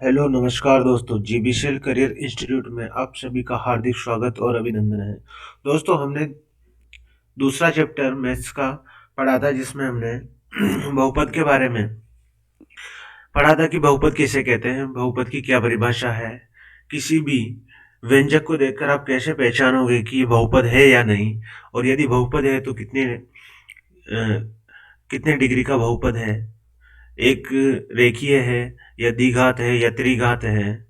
Hello नमस्कार दोस्तों, जीबीसीएल career institute में आप सभी का हार्दिक स्वागत और अभिनंदन है। दोस्तों, हमने दूसरा चैप्टर मैथ्स का पढ़ा था, जिसमें हमने बहुपद के बारे में पढ़ा था कि बहुपद किसे कहते हैं, बहुपद की क्या परिभाषा है, किसी भी व्यंजक को देखकर आप कैसे पहचानोगे कि ये बहुपद है या नहीं, और यदि बहुपद है तो कितने डिग्री का बहुपद है, एक रेखीय है या द्विघात है या त्रिघात है,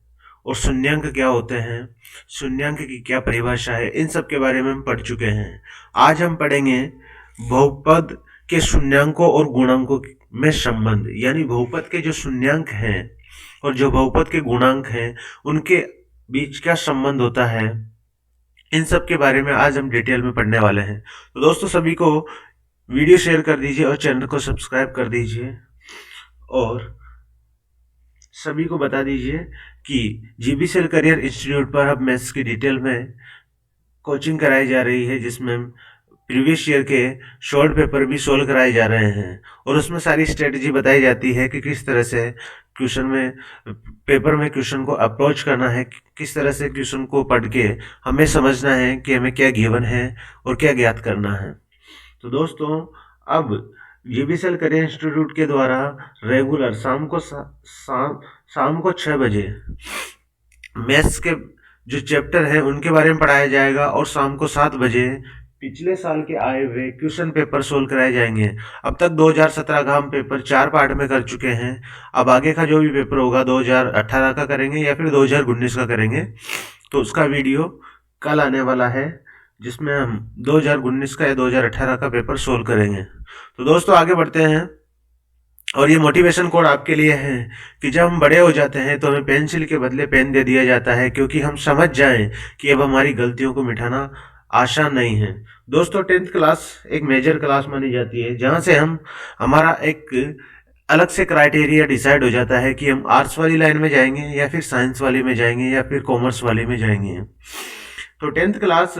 और शून्यांक क्या होते हैं, शून्यांक की क्या परिभाषा है, इन सब के बारे में हम पढ़ चुके हैं। आज हम पढ़ेंगे बहुपद के शून्यांकों और गुणांकों में संबंध, यानी बहुपद के जो शून्यांक हैं और जो बहुपद के गुणांक हैं उनके बीच क्या संबंध होता है, इन सब के बारे में आज हम डिटेल में पढ़ने वाले हैं। तो दोस्तों, सभी को वीडियो शेयर कर दीजिए और चैनल को सब्सक्राइब कर दीजिए, और सभी को बता दीजिए कि जीबीसीएल करियर इंस्टीट्यूट पर अब मैथ्स की डिटेल में कोचिंग कराई जा रही है, जिसमें प्रीवियस ईयर के शॉर्ट पेपर भी सोल्व कराए जा रहे हैं, और उसमें सारी स्ट्रेटजी बताई जाती है कि किस तरह से क्वेश्चन में पेपर में क्वेश्चन को अप्रोच करना है, किस तरह से क्वेश्चन को पढ़ के हमें समझना है कि हमें क्या गिवन है और क्या ज्ञात करना है। तो दोस्तों, अब जीबीसीएल करियर इंस्टीट्यूट के द्वारा रेगुलर शाम को 6 बजे मैथ्स के जो चैप्टर हैं उनके बारे में पढ़ाया जाएगा, और शाम को 7 बजे पिछले साल के आए हुए क्वेश्चन पेपर सोल्व कराए जाएंगे। अब तक 2017 का हम पेपर 4 पार्ट में कर चुके हैं। अब आगे का जो भी पेपर होगा 2018 का करेंगे या फिर 2019 का करेंगे, तो उसका वीडियो कल आने वाला है, जिसमें हम 2019 का या 2018 का पेपर सोल्व करेंगे। तो दोस्तों, आगे बढ़ते हैं, और ये मोटिवेशन कोड आपके लिए है कि जब हम बड़े हो जाते हैं तो हमें पेंसिल के बदले पेन दे दिया जाता है, क्योंकि हम समझ जाएं कि अब हमारी गलतियों को मिटाना आसान नहीं है। दोस्तों, 10th क्लास एक मेजर क्लास मानी जाती है, जहां से हमारा एक अलग से क्राइटेरिया डिसाइड हो जाता है कि हम आर्ट्स वाली लाइन में जाएंगे या फिर साइंस वाली में जाएंगे या फिर कॉमर्स वाली में जाएंगे। तो 10th क्लास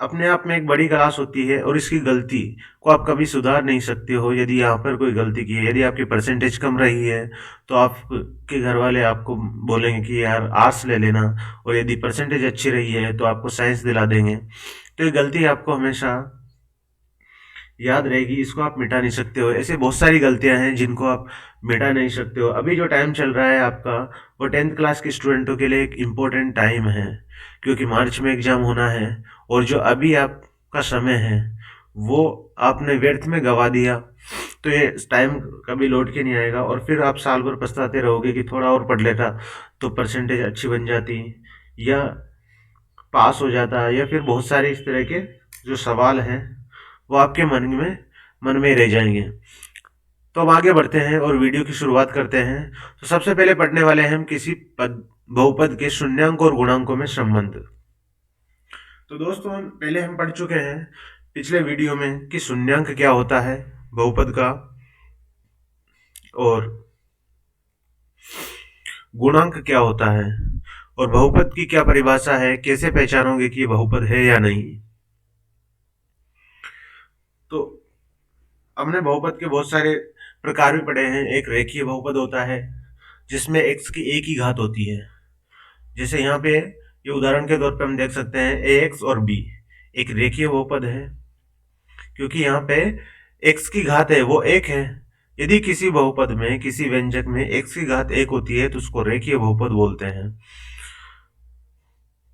अपने आप में एक बड़ी क्लास होती है, और इसकी गलती को आप कभी सुधार नहीं सकते हो। यदि यहाँ पर कोई गलती की है, यदि आपकी परसेंटेज कम रही है, तो आपके घर वाले आपको बोलेंगे कि यार आर्ट्स ले लेना, और यदि परसेंटेज अच्छी रही है तो आपको साइंस दिला देंगे। तो ये गलती आपको हमेशा याद रहेगी, इसको आप मिटा नहीं सकते हो। ऐसे बहुत सारी गलतियां हैं जिनको आप मिटा नहीं सकते हो। अभी जो टाइम चल रहा है आपका, वो 10th क्लास के स्टूडेंटों के लिए एक इम्पोर्टेंट टाइम है, क्योंकि मार्च में एग्जाम होना है, और जो अभी आपका समय है वो आपने व्यर्थ में गवा दिया, तो ये टाइम कभी लौट के नहीं आएगा, और फिर आप साल भर पछताते रहोगे कि थोड़ा और पढ़ लेता तो परसेंटेज अच्छी बन जाती, या पास हो जाता, या फिर बहुत सारे इस तरह के जो सवाल हैं वो आपके मन में रह जाएंगे। तो अब आगे बढ़ते हैं और वीडियो की शुरुआत करते हैं। तो सबसे पहले पढ़ने वाले हैं हम किसी बहुपद के शून्यांक और गुणांकों में संबंध। तो दोस्तों, पहले हम पढ़ चुके हैं पिछले वीडियो में कि शून्यांक क्या होता है बहुपद का, और गुणांक क्या होता है, और बहुपद की क्या परिभाषा है, कैसे पहचानोगे कि ये बहुपद है या नहीं। तो हमने बहुपद के बहुत सारे प्रकार भी पढ़े हैं। एक रेखीय बहुपद होता है, जिसमें x की एक ही घात होती है। जैसे यहाँ पे ये उदाहरण के तौर पे हम देख सकते हैं ax और b एक रेखीय बहुपद है, क्योंकि यहाँ पे x की घात है वो एक है। यदि किसी बहुपद में, किसी व्यंजक में x की घात एक होती है तो उसको रेखीय बहुपद बोलते हैं।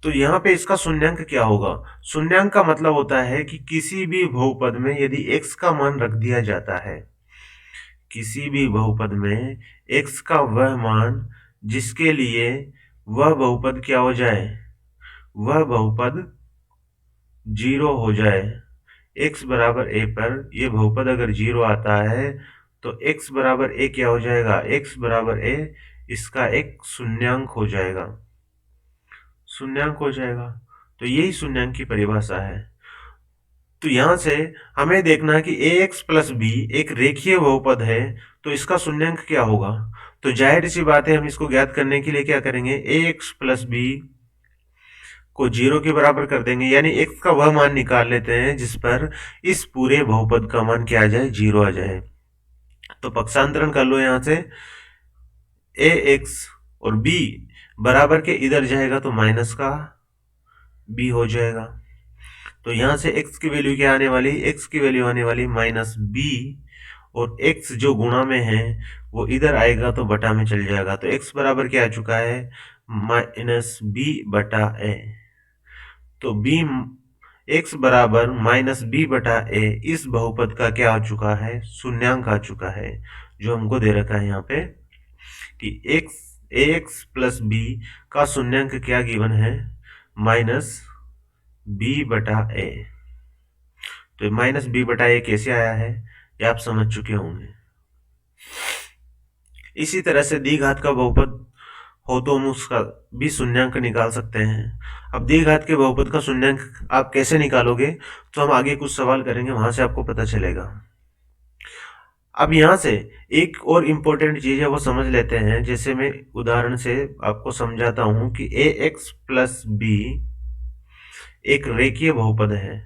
तो यहाँ पे इसका शून्यांक क्या होगा? शून्यांक का मतलब होता है कि किसी भी बहुपद में यदि x का मान रख दिया जाता है, किसी भी बहुपद में x का वह मान जिसके लिए वह बहुपद क्या हो जाए, वह बहुपद 0 हो जाए। x बराबर a पर यह बहुपद अगर 0 आता है तो x बराबर a क्या हो जाएगा, x बराबर a इसका एक शून्यांक हो जाएगा, शून्यांक हो जाएगा। तो यही शून्यांक की परिभाषा है। तो यहां से हमें देखना है कि ax प्लस b एक रेखीय बहुपद है, तो इसका शून्यांक क्या होगा। तो जाहिर सी बात है, हम इसको ज्ञात करने के लिए क्या करेंगे, ax प्लस b को 0 के बराबर कर देंगे, यानी x का वह मान निकाल लेते हैं जिस पर इस पूरे बहुपद का मान क्या आ जाए, 0 आ जाए। तो पक्षांतरण कर लो, यहां से ax और b बराबर के इधर जाएगा तो माइनस का b हो जाएगा। तो यहां से x की वैल्यू क्या आने वाली, x की वैल्यू आने वाली माइनस b, और x जो गुणा में है वो इधर आएगा तो बटा में चल जाएगा। तो x बराबर क्या आ चुका है, माइनस b बटा a। तो b x बराबर माइनस b बटा a इस बहुपद का क्या आ चुका है, शून्यांक आ चुका है, जो हमको दे रखा है यहाँ पे कि ax प्लस b का शून्यांक क्या गिवन है, माइनस b बटा a। तो माइनस b बटा a कैसे आया है ये आप समझ चुके होंगे। इसी तरह से द्विघात का बहुपद हो तो हम उसका भी शून्यांक निकाल सकते हैं। अब द्विघात के बहुपद का शून्यांक आप कैसे निकालोगे, तो हम आगे कुछ सवाल करेंगे, वहां से आपको पता चलेगा। अब यहां से एक और इम्पोर्टेंट चीज है वो समझ लेते हैं। जैसे मैं उदाहरण से आपको समझाता हूं कि ax प्लस b एक रेखीय बहुपद है।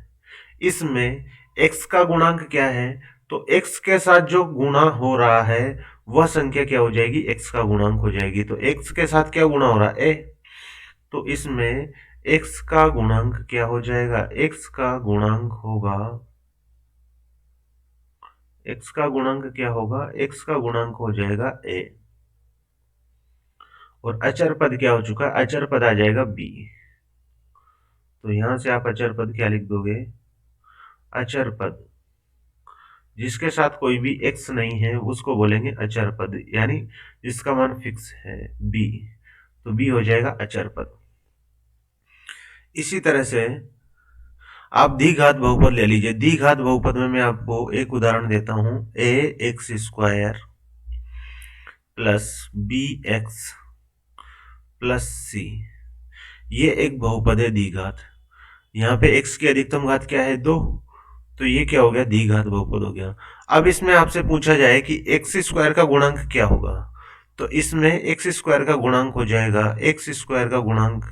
इसमें x का गुणांक क्या है, तो x के साथ जो गुणा हो रहा है वह संख्या क्या हो जाएगी, x का गुणांक हो जाएगी। तो x के साथ क्या गुणा हो रहा है, a, तो इसमें x का गुणांक क्या हो जाएगा, x का गुणांक होगा, x का गुणांक क्या होगा, x का गुणांक हो जाएगा a। और अचर पद क्या हो चुका है, अचर पद आ जाएगा b। तो यहां से आप अचर पद क्या लिख दोगे, अचर पद जिसके साथ कोई भी x नहीं है उसको बोलेंगे अचर पद, यानी जिसका मान फिक्स है b। तो b हो जाएगा अचर पद। इसी तरह से आप द्विघात बहुपद ले लीजिए। द्विघात बहुपद में मैं आपको एक उदाहरण देता हूं, a x square plus b x plus c, ये एक बहुपद है द्विघात। यहाँ पे x की अधिकतम घात क्या है, 2, तो ये क्या हो गया, द्विघात बहुपद हो गया। अब इसमें आपसे पूछा जाए कि एक्स स्क्वायर का गुणांक क्या होगा, तो इसमें एक्स स्क्वायर का गुणांक हो जाएगा, एक्स स्क्वायर का गुणांक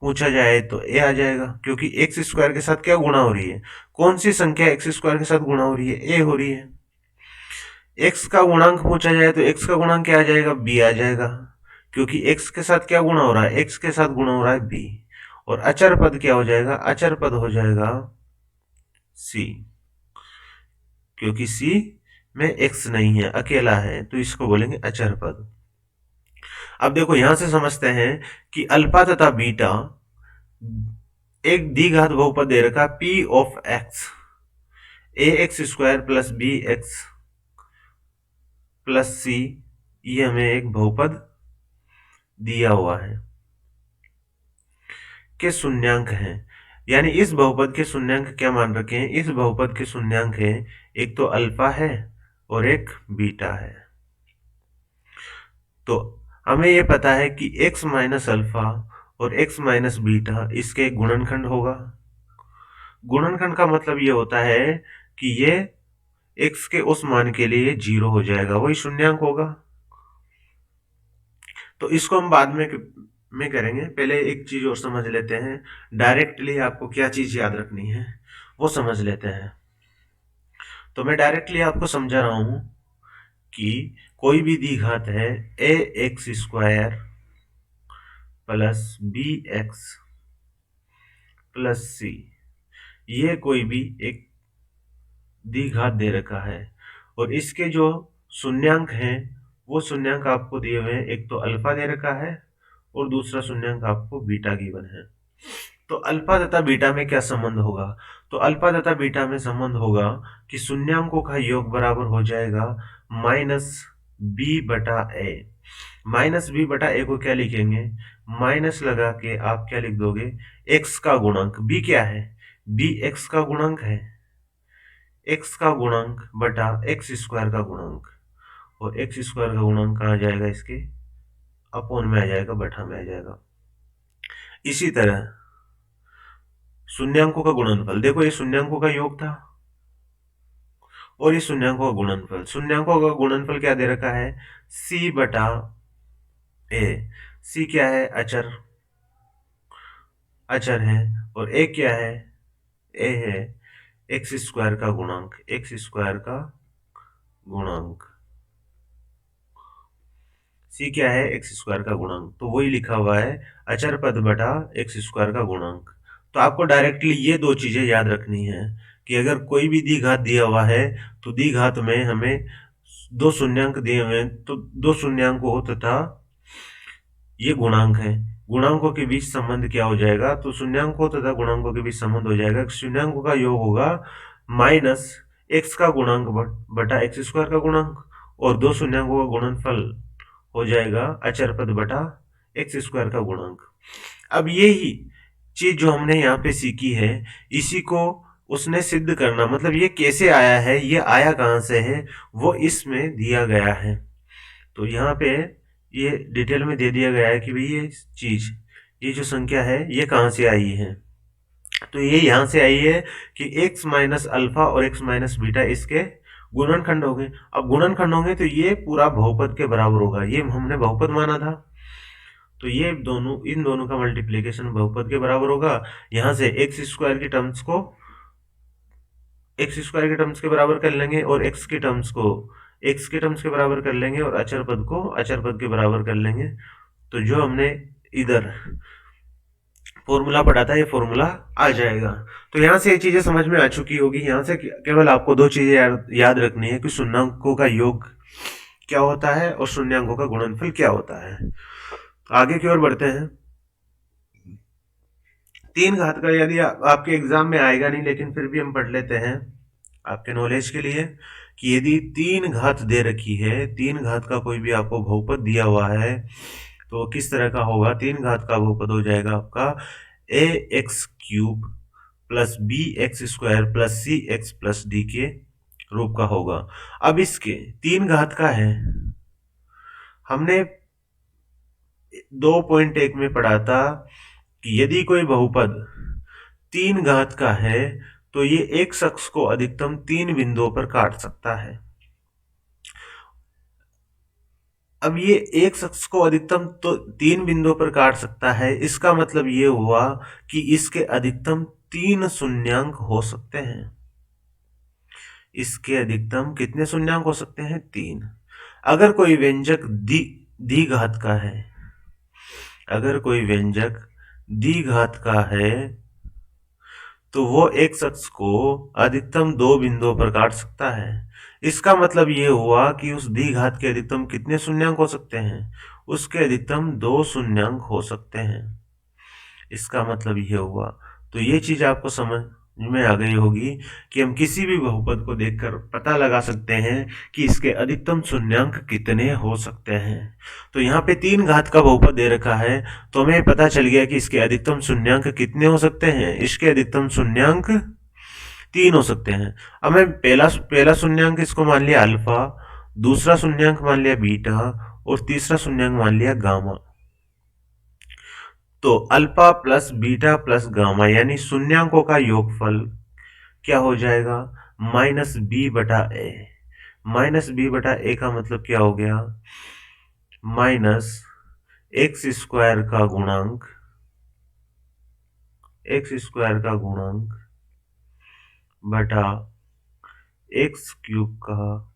पूछा जाए तो a आ जाएगा, क्योंकि एक्स स्क्वायर के साथ क्या गुणा हो रही है, कौन सी संख्या एक्स स्क्वायर के साथ गुणा हो रही है, a हो रही है। x का गुणांक पूछा जाए तो x का गुणांक क्या आ जाएगा, b आ जाएगा, क्योंकि x के साथ क्या गुणा हो रहा है, x के साथ गुणा हो रहा है b। और अचर पद क्या हो जाएगा, अचर पद हो जाएगा c, क्योंकि c में x नहीं है, अकेला है, तो इसको बोलेंगे अचर पद। अब देखो यहां से समझते हैं कि अल्फा तथा बीटा एक द्विघात बहुपद दे रखा p of x, a x square plus b x plus c, ये हमें एक बहुपद दिया हुआ है के शून्यांक हैं। यानी इस बहुपद के शून्यांक क्या मान रखे हैं, इस बहुपद के शून्यांक है एक तो अल्फा है और एक बीटा है। तो हमें यह पता है कि x माइनस अल्फा और x माइनस बीटा इसके गुणनखंड होगा। गुणनखंड का मतलब ये होता है कि ये x के उस मान के लिए 0 हो जाएगा, वही शून्यांक होगा। तो इसको हम बाद में करेंगे, पहले एक चीज और समझ लेते हैं। डायरेक्टली आपको क्या चीज याद रखनी है वो समझ लेते हैं। तो मैं डायरेक्टली आपको समझा रहा हूं कि कोई भी द्विघात है a x square plus b x plus c, ये कोई भी एक द्विघात दे रखा है और इसके जो शून्यांक हैं वो शून्यांक आपको दिए हुए हैं, एक तो अल्फा दे रखा है और दूसरा शून्यांक आपको बीटा गिवन है। तो अल्फा तथा बीटा में क्या संबंध होगा, तो अल्फा तथा बीटा में संबंध होगा कि शून्यांकों का योग बराबर हो जाएगा माइनस बी बटा ए। माइनस बी बटा ए को क्या लिखेंगे, माइनस लगा के आप क्या लिख दोगे, एक्स का गुणांक, बी क्या है, बी एक्स का गुणांक है, एक्स का गुणांक बटा एक्स स्क्वायर का गुणांक, और एक्स स्क्वायर का गुणांक कहाँ जाएगा, इसके अपॉन में आ जाएगा, बटा में आ जाएगा। इसी तरह शून्यांकों का गुणनफल, देखो ये शून्यांकों का योग था और ये शून्यांकों का गुणनफल, शून्यांकों का गुणनफल क्या दे रखा है, सी बटा ए। सी क्या है, अचर, अचर है, और ए क्या है, ए है एक्स स्क्वायर का गुणांक, एक्स स्क्वायर का गुणांक। सी क्या है, एक्स स्क्वायर का गुणांक, तो वही लिखा हुआ है अचर पद बटा एक्स स्क्वायर का गुणांक। तो आपको डायरेक्टली ये दो चीजें याद रखनी है कि अगर कोई भी द्विघात दिया हुआ है तो द्विघात में हमें दो शून्यांक दिए हुए हैं, तो दो शून्यांक हो तथा ये गुणांक है, गुणांकों के बीच संबंध क्या हो जाएगा, तो शून्यांकों तथा गुणांकों के बीच संबंध हो जाएगा, शून्यांकों का योग होगा माइनस एक्स का गुणांक बटा एक्स स्क्वायर का गुणांक, और दो शून्यांकों का गुणनफल हो जाएगा अचर पद बटा एक्स स्क्वायर का गुणांक। अब यही चीज जो हमने यहाँ पे सीखी है, इसी को उसने सिद्ध करना, मतलब ये कैसे आया है, ये आया कहाँ से है, वो इसमें दिया गया है। तो यहाँ पे ये डिटेल में दे दिया गया है कि भाई ये चीज, ये जो संख्या है ये कहाँ से आई है, तो ये यहाँ से आई है कि x माइनस अल्फा और x माइनस बीटा इसके गुणनखंड हो गए। अब गुणनखंड होंगे तो ये पूरा बहुपद के बराबर होगा, ये हमने बहुपद माना था, तो ये दोनों, इन दोनों का मल्टीप्लीकेशन बहुपद के बराबर होगा। यहाँ से एक्स स्क्वायर की टर्म्स को एक्स स्क्वायर के टर्म्स के बराबर कर लेंगे और एक्स के टर्म्स को एक्स के टर्म्स के बराबर कर लेंगे और अचर पद को अचर पद के बराबर कर लेंगे। तो जो हमने इधर फॉर्मूला पढ़ा था ये फॉर्मूला आ जाएगा। तो यहाँ से ये चीजें समझ में आ चुकी होगी। यहाँ से केवल आपको दो चीजें याद रखनी है कि शून्यांकों का योग क्या होता है और शून्यांकों का गुणनफल क्या होता है। तो आगे की ओर बढ़ते हैं। तीन घात का, यदि आपके एग्जाम में आएगा नहीं लेकिन फिर भी हम पढ़ लेते हैं आपके नॉलेज के लिए, कि यदि तीन घात दे रखी है, तीन घात का कोई भी आपको बहुपद दिया हुआ है तो किस तरह का होगा, तीन घात का बहुपद हो जाएगा आपका a x cube plus b x square plus c x plus d के रूप का होगा। अब इसके तीन घात का है, हमने 2.1 में पढ़ा था कि यदि कोई बहुपद तीन घात का है तो ये एक शख्स को अधिकतम तीन बिंदुओं पर काट सकता है। अब ये एक शख्स को अधिकतम तो तीन बिंदुओं पर काट सकता है, इसका मतलब ये हुआ कि इसके अधिकतम तीन शून्यांक हो सकते हैं। इसके अधिकतम कितने शून्यांक हो सकते हैं, तीन। अगर कोई व्यंजक द्विघात का है, अगर कोई व्यंजक द्विघात का है तो वो एक शख्स को अधिकतम दो बिंदुओं पर काट सकता है। इसका मतलब ये हुआ कि उस द्विघात के अधिकतम कितने शून्यांक हो सकते हैं, उसके अधिकतम दो शून्यांक हो सकते हैं। इसका मतलब ये हुआ। तो ये चीज आपको समझ में आ गई होगी कि हम किसी भी बहुपद को देखकर पता लगा सकते हैं कि इसके अधिकतम शून्यांक कितने हो सकते हैं। तो यहाँ पे तीन घात का बहुपद दे रखा है तो हमें पता चल गया कि इसके अधिकतम शून्यांक कितने हो सकते हैं, इसके अधिकतम शून्यांक तीन हो सकते हैं। अब मैं पहला शून्यांक इसको मान लिया अल्फा, दूसरा शून्यांक मान लिया बीटा और तीसरा शून्यांक मान लिया गामा। तो alpha plus beta plus gamma यानी शून्यांकों का योगफल क्या हो जाएगा, माइनस बी बटा ए। माइनस बी बटा ए का मतलब क्या हो गया, माइनस एक्स स्क्वायर का गुणांक, एक्स स्क्वायर का गुणांक बटा एक्स क्यूब का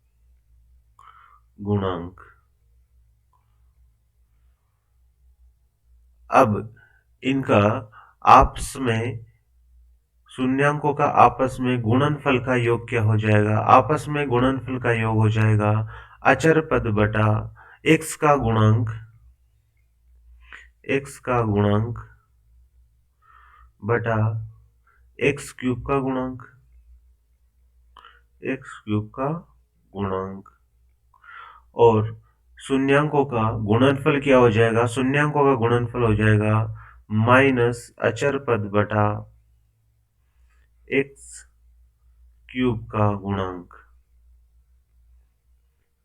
गुणांक। अब इनका आपस में, शून्यांकों का आपस में गुणनफल का योग क्या हो जाएगा, आपस में गुणनफल का योग हो जाएगा अचर पद बटा एक्स का गुणांक, एक्स का गुणांक बटा एक्स क्यूब का गुणांक, एक्स क्यूब का गुणांक। और शून्यांकों का गुणनफल क्या हो जाएगा, शून्यांकों का गुणनफल हो जाएगा माइनस अचर पद बटा एक्स क्यूब का गुणांक।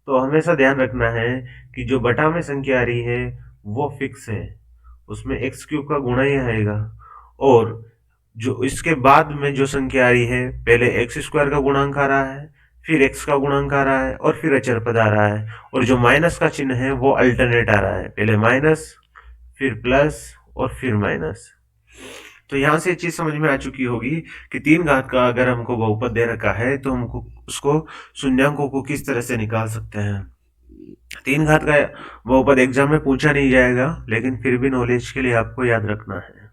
तो हमेशा ध्यान रखना है कि जो बटा में संख्या आ रही है वो फिक्स है, उसमें एक्स क्यूब का गुणा ही आएगा, और जो इसके बाद में जो संख्या आ रही है, पहले एक्स स्क्वायर का गुणांक आ रहा है, फिर एक्स का गुणांक आ रहा है और फिर अचर पद आ रहा है, और जो माइनस का चिन्ह है वो अल्टरनेट आ रहा है, पहले माइनस फिर प्लस और फिर माइनस। तो यहां से चीज समझ में आ चुकी होगी कि तीन घात का अगर हमको बहुपद दे रखा है तो हमको उसको शून्यांकों को किस तरह से निकाल सकते हैं। तीन घात का बहुपद एग्जाम में पूछा नहीं जाएगा, लेकिन फिर भी नॉलेज के लिए आपको याद रखना है।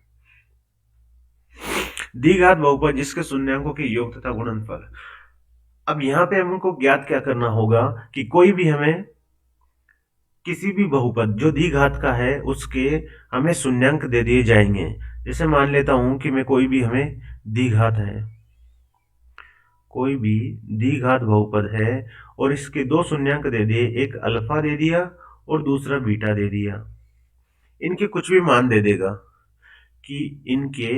द्विघात बहुपद जिसके शून्यंकों के योग तथा गुणनफल। अब यहाँ पे हमको ज्ञात क्या करना होगा कि कोई भी हमें किसी भी बहुपद जो द्विघात का है उसके हमें शून्यंक दे दिए जाएंगे। जैसे मान लेता हूं कि मैं कोई भी हमें द्विघात है, कोई भी द्विघात बहुपद है और इसके दो शून्यंक दे दिए, एक अल्फा दे दिया और दूसरा बीटा दे दिया। इनके कुछ भी मान दे देगा कि इनके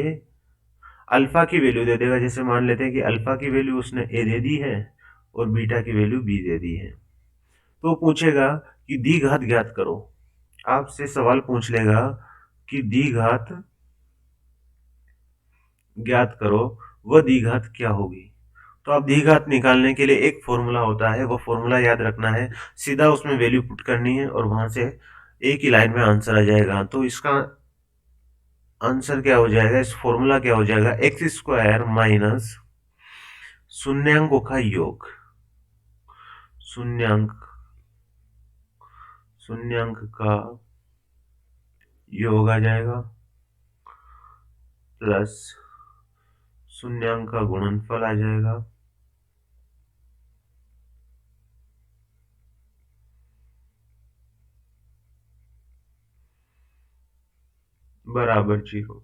अल्फा की वैल्यू दे देगा। जैसे मान लेते हैं कि अल्फा की वैल्यू उसने ए दे दी है और बीटा की वैल्यू बी दे दी है। तो पूछेगा कि द्विघात ज्ञात करो, आपसे सवाल पूछ लेगा कि द्विघात ज्ञात करो, वह द्विघात क्या होगी। तो अब द्विघात निकालने के लिए एक फॉर्मूला होता है, वो फॉर्मूला याद रखना है, सीधा उसमें वैल्यू पुट करनी है और वहां से एक ही लाइन में आंसर आ जाएगा। तो इसका आंसर क्या हो जाएगा, इस फॉर्मूला क्या हो जाएगा, एक्स स्क्वायर माइनस शून्यंकों का योग, शून्यंक का योग आ जाएगा प्लस शून्यंक का गुणनफल आ जाएगा बराबर 0।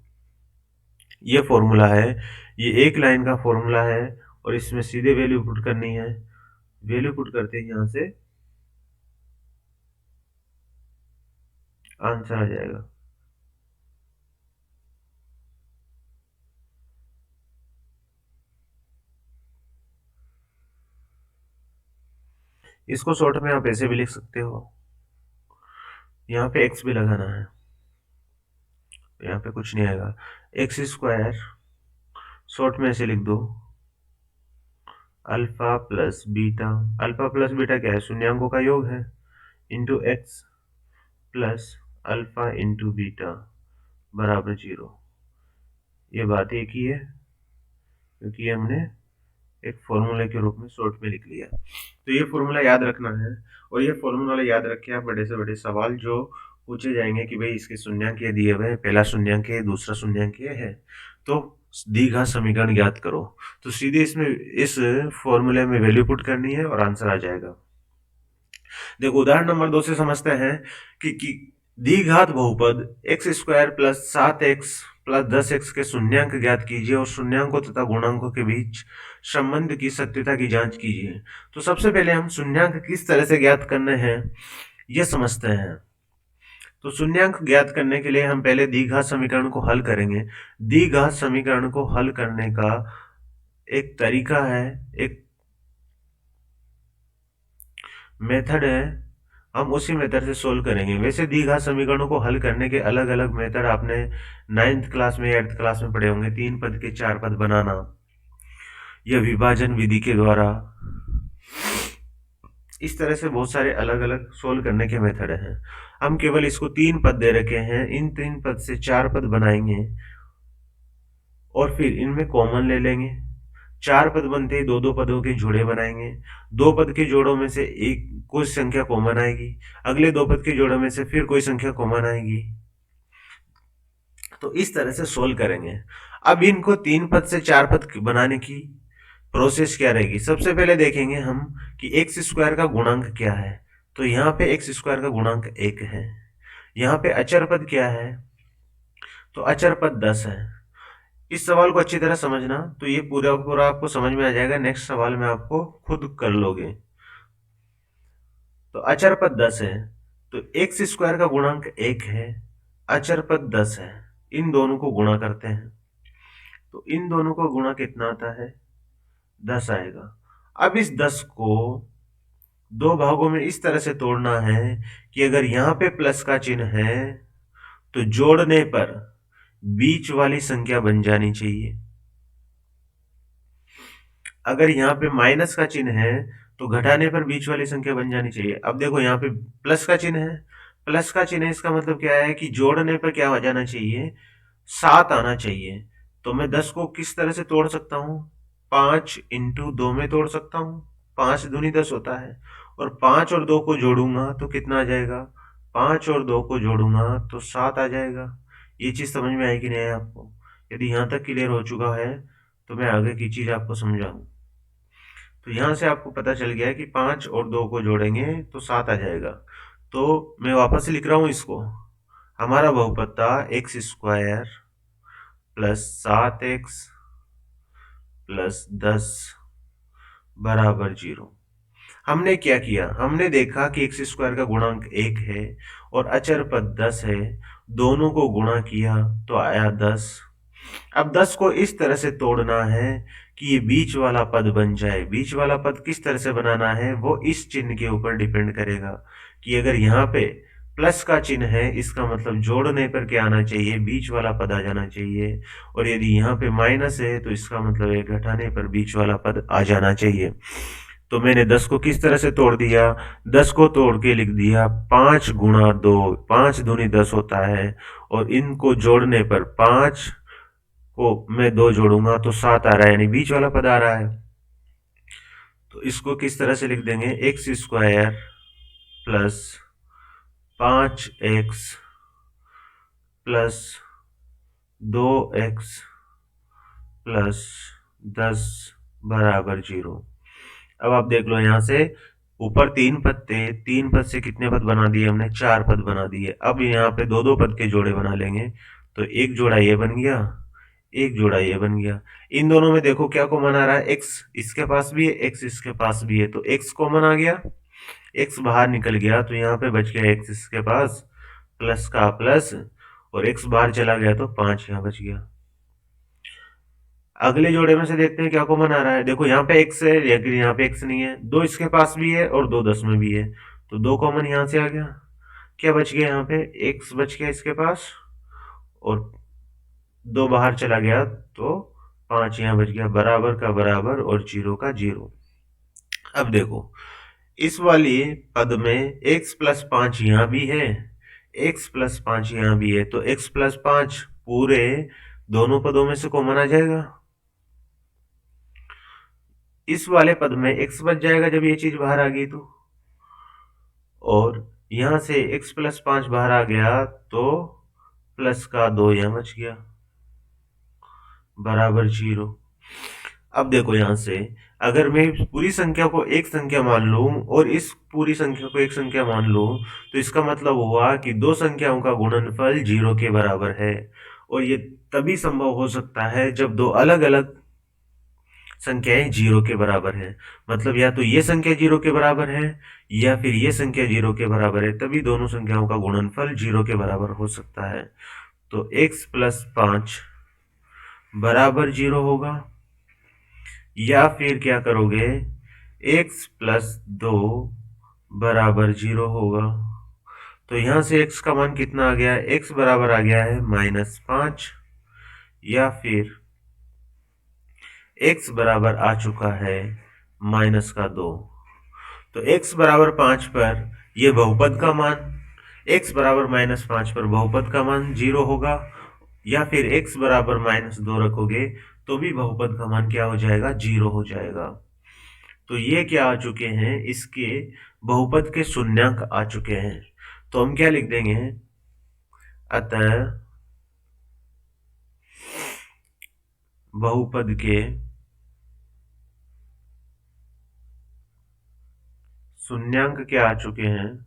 ये फॉर्मूला है, ये एक लाइन का फॉर्मूला है और इसमें सीधे वैल्यू पुट करनी है। वैल्यू पुट करते हैं यहां से आंसर आ जाएगा। इसको शॉर्ट में आप ऐसे भी लिख सकते हो, यहाँ पे एक्स भी लगाना है, यहाँ पे कुछ नहीं आएगा। एक्स स्क्वायर शॉर्ट में ऐसे लिख दो, alpha plus beta, alpha plus beta क्या है, शून्यंकों का योग है, into x plus alpha into beta बराबर 0। ये बात एक ही है क्योंकि ये हमने एक फॉर्मूले के रूप में शॉर्ट में लिख लिया। तो ये फॉर्मूला याद रखना है और ये फॉर्मूला याद रख के आप बड़े से बड़े सवाल जो पूछे जाएंगे कि भाई इसके शून्यंक ये दिए हुए हैं, पहला शून्यंक है, दूसरा शून्यंक ये है, तो द्विघात समीकरण ज्ञात करो, तो सीधे इसमें इस फॉर्मूले में वैल्यू पुट करनी है और आंसर आ जाएगा। देखो उदाहरण नंबर 2 से समझते हैं कि द्विघात बहुपद x square plus 7x plus 10x के शून्यंक ज्ञात कीजिए और शून्यंकों तथा गुणांकों के बीच संबंध की सत्यता की जांच कीजिए। तो सबसे पहले हम शून्यंक किस तरह से ज्ञात करने हैं ये समझते हैं। तो शून्यंक ज्ञात करने के लिए हम पहले द्विघात समीकरण को हल करेंगे। द्विघात समीकरण को हल करने का एक तरीका है, एक मेथड है, हम उसी मेथड से सोल्व करेंगे। वैसे द्विघात समीकरणों को हल करने के अलग अलग मेथड आपने 9th क्लास में 8th क्लास में पढ़े होंगे, 3 पद के 4 पद बनाना या विभाजन विधि के द्वारा, इस तरह से बहुत सारे अलग अलग सोल्व करने के मेथड हैं। हम केवल इसको 3 पद दे रखे हैं, इन 3 पद से 4 पद बनाएंगे और फिर इनमें कॉमन ले लेंगे। 4 पद बनते ही 2-2 पदों के जोड़े बनाएंगे, 2 पद के जोड़ों में से एक कोई संख्या कॉमन आएगी, अगले 2 पद के जोड़ों में से फिर कोई संख्या कॉमन आएगी। तो इस तरह से सोल्व करेंगे। अब इनको 3 पद से 4 पद बनाने की प्रोसेस क्या रहेगी, सबसे पहले देखेंगे हम कि एक्स स्क्वायर का गुणांक क्या है। तो यहाँ पे एक्स स्क्वायर का गुणांक 1 है। यहाँ पे अचर पद क्या है, तो अचर पद 10 है। इस सवाल को अच्छी तरह समझना, तो ये पूरा पूरा आपको समझ में आ जाएगा, नेक्स्ट सवाल में आपको खुद कर लोगे। तो अचर पद 10 है, तो एक्स स्क्वायर का गुणांक 1 है, अचर पद 10 है, इन दोनों को गुणा करते हैं। तो इन दोनों का गुणा कितना आता है, 10 आएगा। अब इस 10 को 2 भागों में इस तरह से तोड़ना है कि अगर यहां पे प्लस का चिन्ह है तो जोड़ने पर बीच वाली संख्या बन जानी चाहिए, अगर यहाँ पे माइनस का चिन्ह है तो घटाने पर बीच वाली संख्या बन जानी चाहिए। अब देखो यहाँ पे प्लस का चिन्ह है, प्लस का चिन्ह इसका मतलब क्या है कि जोड़ने पर क्या हो जाना चाहिए, 7 आना चाहिए। तो मैं 10 को किस तरह से तोड़ सकता हूँ, 5 × 2 में तोड़ सकता हूँ, 5 दूनी 10 होता है, और 5 और 2 को जोड़ूंगा तो कितना आ जाएगा, 5 और 2 को जोड़ूंगा तो 7 आ जाएगा। ये चीज समझ में आई कि नहीं आपको? यदि यहाँ तक क्लियर हो चुका है तो मैं आगे की चीज आपको समझाऊं। तो यहाँ से आपको पता चल गया है कि 5 और 2 को जोड़ेंगे तो 7 आ जाएगा। तो मैं वापस से लिख रहा हूँ इसको। हमारा बहुपद था x square plus 7x plus 10 बराबर 0। हमने क्या किया, हमने देखा कि एक्स स्क्वायर का गुणांक 1 है और अचर पद 10 है, दोनों को गुणा किया तो आया 10। अब 10 को इस तरह से तोड़ना है कि ये बीच वाला पद बन जाए। बीच वाला पद किस तरह से बनाना है वो इस चिन्ह के ऊपर डिपेंड करेगा कि अगर यहाँ पे प्लस का चिन्ह है इसका मतलब जोड़ने पर क्या आना चाहिए, बीच वाला पद आ जाना चाहिए, और यदि यहाँ पे माइनस है तो इसका मतलब है घटाने पर बीच वाला पद आ जाना चाहिए। तो मैंने 10 को किस तरह से तोड़ दिया, 10 को तोड़ के लिख दिया 5 गुणा 2, 5 दूनी 10 होता है, और इनको जोड़ने पर 5 को मैं 2 जोड़ूंगा तो 7 आ रहा है, यानी बीच वाला पद आ रहा है। तो इसको किस तरह से लिख देंगे, x square plus 5x plus 2x plus 10 बराबर 0। अब आप देख लो यहाँ से ऊपर 3 पद थे, 3 पद से कितने पद बना दिए हमने, 4 पद बना दिए। अब यहाँ पे 2-2 पद के जोड़े बना लेंगे तो एक जोड़ा ये बन गया, एक जोड़ा ये बन गया। इन दोनों में देखो क्या कॉमन आ रहा है, x इसके पास भी है, x इसके पास भी है, तो x कॉमन आ गया, x बाहर निकल गया तो यहाँ पे बच गया x इसके पास, प्लस का प्लस, और x बाहर चला गया तो 5 यहाँ बच गया। अगले जोड़े में से देखते हैं क्या कॉमन आ रहा है। देखो यहाँ पे x है लेकिन यहाँ पे x नहीं है, 2 इसके पास भी है और 2 10 में भी है, तो 2 कॉमन यहाँ से आ गया। क्या बच गया यहाँ पे, x बच गया इसके पास और 2 बाहर चला गया तो 5 यहाँ बच गया, बराबर का बराबर और 0 का 0। अब देखो इस वाली पद में x प्लस 5 यहाँ भी है, x प्लस 5 यहाँ भी है, तो x प्लस 5 पूरे दोनों पदों में से कॉमन आ जाएगा। इस वाले पद में x बच जाएगा जब ये चीज बाहर आ गई तो, और यहां से x प्लस 5 बाहर आ गया तो प्लस का 2 यहां बच गया, बराबर 0। अब देखो यहां से अगर मैं पूरी संख्या को एक संख्या मान लूं और इस पूरी संख्या को एक संख्या मान लूं तो इसका मतलब हुआ कि दो संख्याओं का गुणनफल 0 के बराबर है, और ये तभी संभव हो सकता है जब दो अलग अलग संख्याएं 0 के बराबर है। मतलब या तो ये संख्या 0 के बराबर है या फिर ये संख्या 0 के बराबर है, तभी दोनों संख्याओं का गुणनफल 0 के बराबर हो सकता है। तो x प्लस 5 बराबर 0 होगा, या फिर क्या करोगे x प्लस 2 बराबर 0 होगा। तो यहां से x का मान कितना आ गया, x बराबर आ गया है -5, या फिर x बराबर आ चुका है -2। तो x बराबर 5 पर यह बहुपद का मान, x बराबर -5 पर बहुपद का मान 0 होगा, या फिर x बराबर -2 रखोगे तो भी बहुपद का मान क्या हो जाएगा, 0 हो जाएगा। तो ये क्या आ चुके हैं, इसके बहुपद के शून्यांक आ चुके हैं। तो हम क्या लिख देंगे, अतः बहुपद के शून्यांक क्या आ चुके हैं,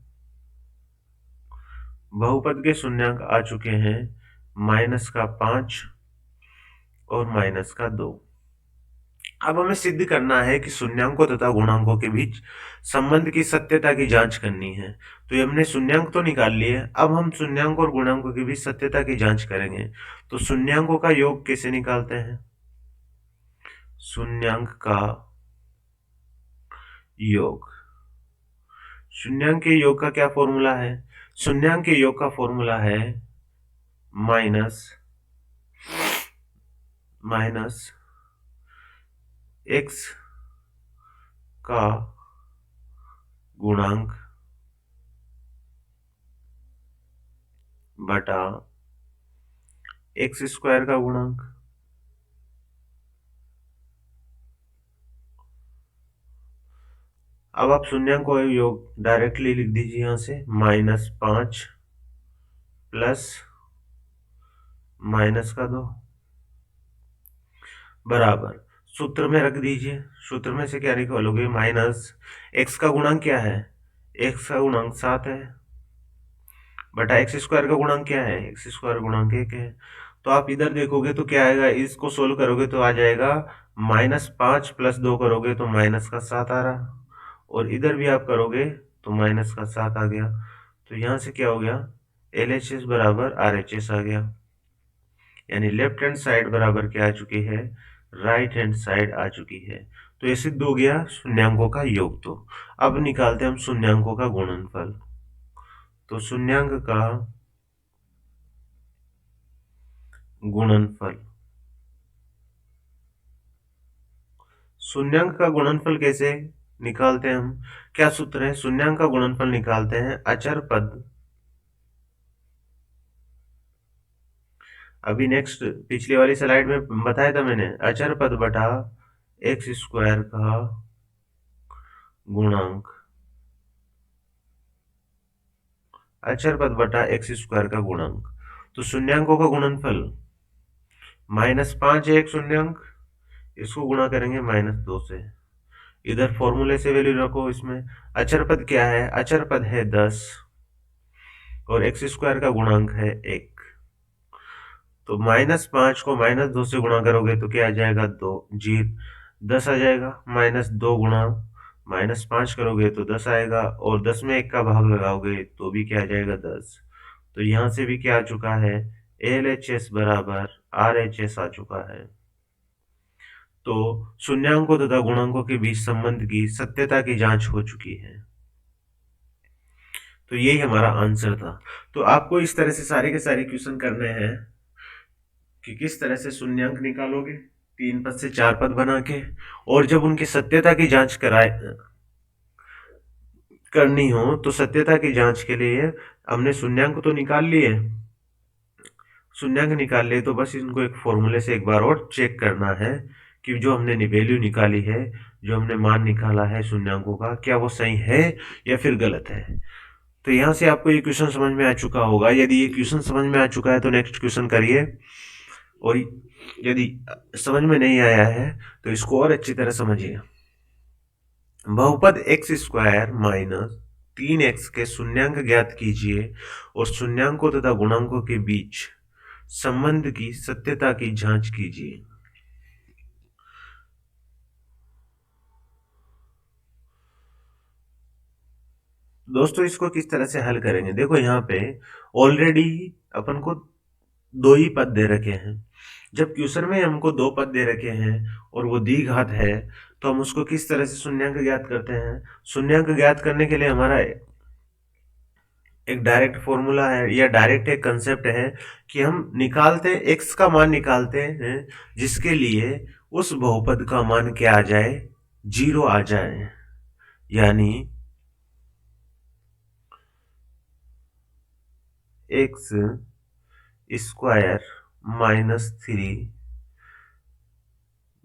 बहुपद के शून्यांक आ चुके हैं -5 और -2। अब हमें सिद्ध करना है कि शून्यांकों तथा गुणांकों के बीच संबंध की सत्यता की जांच करनी है। तो ये हमने शून्यांक तो निकाल लिए, अब हम शून्यांक और गुणांकों के बीच सत्यता की जांच करेंगे। तो शून्यांकों का योग कैसे निकालते हैं, शून्यांक का योग, शून्यांक के योग का क्या फॉर्मूला है, शून्यांक के योग का फॉर्मूला है माइनस x का गुणांक बटा x स्क्वायर का गुणांक। अब आप शून्यांक का योग डायरेक्टली लिख दीजिए यहां से, -5 प्लस -2 बराबर, सूत्र में रख दीजिए। सूत्र में से क्या निकालोगे, माइनस एक्स का गुणांक क्या है, एक्स का गुणांक 7 है, बटा एक्स स्क्वायर का गुणांक क्या है, एक्स स्क्वायर गुणांक 1 है। तो आप इधर देखोगे तो क्या आएगा, इसको सोल्व करोगे तो आ जाएगा -5 प्लस 2 करोगे तो -7 आ रहा, और इधर भी आप करोगे तो -7 आ गया। तो यहाँ से क्या हो गया, LHS बराबर RHS आ गया, यानी लेफ्ट हैंड साइड बराबर क्या आ चुकी है, राइट हैंड साइड आ चुकी है। तो ये सिद्ध हो गया शून्यांकों का योग। तो अब निकालते हैं हम शून्यांकों का गुणनफल। तो शून्यांक का गुणनफल, शून्यांक का गुणनफल कैसे निकालते हैं हम, क्या सूत्र है, शून्यांक का गुणनफल निकालते हैं अचर पद, अभी नेक्स्ट पिछली वाली स्लाइड में बताया था मैंने, अचर पद बटा एक्स स्क्वायर का गुणांक, अचर पद बटा एक्स स्क्वायर का गुणांक। तो शून्यांकों का गुणनफल, -5 है एक शून्यांक, इसको गुणा करेंगे -2 से, इधर फॉर्मूले से वैल्यू रखो। इसमें अचर पद क्या है, अचर पद है 10 और एक्स स्क्वायर का गुणांक है 1। तो -5 को -2 से गुणा करोगे तो क्या आ जाएगा, 2 जी 10 आ जाएगा, -2 गुणा -5 करोगे तो 10 आएगा, और 10 में 1 का भाग लगाओगे तो भी क्या आ जाएगा, 10। तो यहां से भी क्या आ चुका है, LHS बराबर RHS आ चुका है। तो शून्यांकों तथा गुणांकों के बीच संबंध की सत्यता की जांच हो चुकी है। तो यही हमारा आंसर था। तो आपको इस तरह से सारे के सारे क्वेश्चन करने हैं कि किस तरह से शून्यांक निकालोगे 3 पद से 4 पद बना के, और जब उनकी सत्यता की जांच करनी हो तो सत्यता की जांच के लिए हमने शून्यांक तो निकाल लिए, शून्यांक निकाल लिए, तो बस इनको एक फॉर्मूले से एक बार और चेक करना है कि जो हमने वैल्यू निकाली है, जो हमने मान निकाला है शून्यांकों का, क्या वो सही है या फिर गलत है। तो यहाँ से आपको ये क्वेश्चन समझ में आ चुका होगा। यदि ये क्वेश्चन समझ में आ चुका है तो नेक्स्ट क्वेश्चन करिए, और यदि समझ में नहीं आया है तो इसको और अच्छी तरह समझिए। बहुपद एक्स स्क्वायर माइनस 3x के शून्यांक ज्ञात कीजिए और शून्यांकों तथा गुणांकों के बीच संबंध की सत्यता की जांच कीजिए। दोस्तों इसको किस तरह से हल करेंगे, देखो यहाँ पे ऑलरेडी अपन को 2 ही पद दे रखे हैं। जब क्वेश्चन में हमको 2 पद दे रखे हैं और वो द्विघात है, तो हम उसको किस तरह से शून्यांक ज्ञात करते हैं। शून्यांक ज्ञात करने के लिए हमारा एक डायरेक्ट फॉर्मूला है या डायरेक्ट एक कंसेप्ट है कि हम निकालते हैं, एक्स का मान निकालते हैं जिसके लिए उस बहुपद का मान क्या आ जाए, 0 आ जाए, यानी एक्स स्क्वायर -3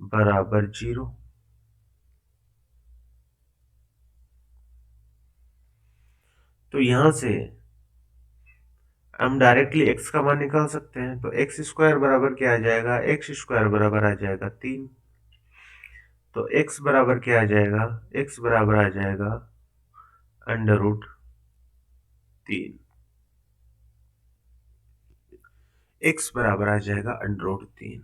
बराबर 0। तो यहां से हम डायरेक्टली x का मान निकाल सकते हैं। तो एक्स स्क्वायर बराबर क्या आ जाएगा, एक्स स्क्वायर बराबर आ जाएगा 3। तो x बराबर क्या आ जाएगा, x बराबर आ जाएगा √3, x बराबर आ जाएगा √3।